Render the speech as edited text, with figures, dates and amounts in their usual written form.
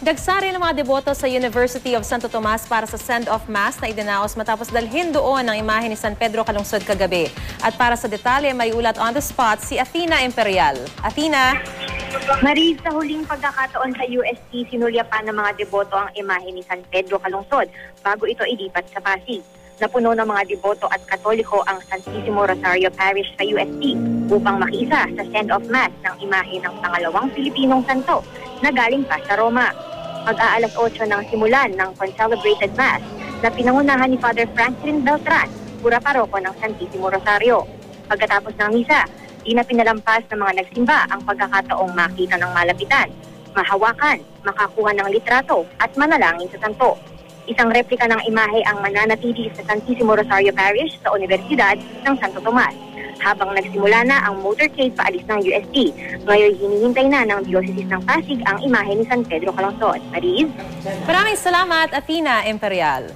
Dagsari ng mga deboto sa University of Santo Tomas para sa send-off mass na idinaos matapos dalhin doon ang imahe ni San Pedro Calungsod kagabi. At para sa detalye, may ulat on the spot si Athena Imperial. Athena? Maris, sa huling pagkakataon sa UST, sinulya pa ng mga deboto ang imahe ni San Pedro Calungsod bago ito ilipat sa Pasig. Napuno ng mga deboto at Katoliko ang Santissimo Rosario Parish sa UST upang makiisa sa send-off mass ng imahe ng pangalawang Pilipinong santo na galing pa sa Roma. Mag-aalas 8 ng simulan ng concelebrated mass na pinangunahan ni Father Franklin Beltran, pura paroko ng Santissimo Rosario. Pagkatapos ng misa, di na pinalampas ng mga nagsimba ang pagkakataong makita ng malapitan, mahawakan, makakuha ng litrato at manalangin sa santo. Isang replika ng imahe ang mananatili sa Santissimo Rosario Parish sa Universidad ng Santo Tomas. Habang nagsimula na ang motorcade paalis ng UST, ngayon hinihintay na ng Diocese ng Pasig ang imahe ni San Pedro Calungsod. Maris? Maraming salamat, Athena Imperial.